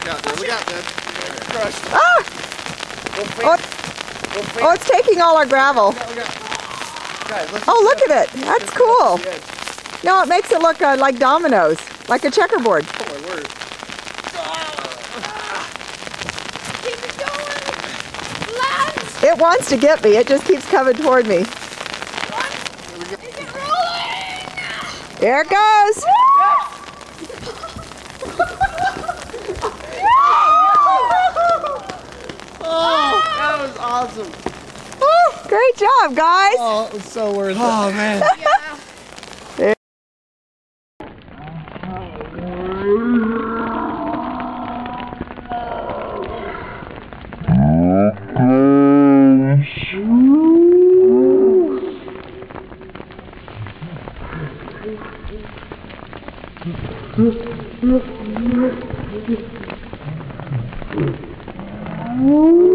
Look out, Dad. Look out, Dad. Crushed. Ah! Oh, it's taking all our gravel. Guys, Oh, look at it. That's cool. No, it makes it look like dominoes, like a checkerboard. Oh, my word. Keep it going. Lance. It wants to get me. It just keeps coming toward me. Is it rolling? There it goes. Oh, that was awesome. Woo, great job, guys. Oh, it was so worth it. Oh, man. Yeah. Woo.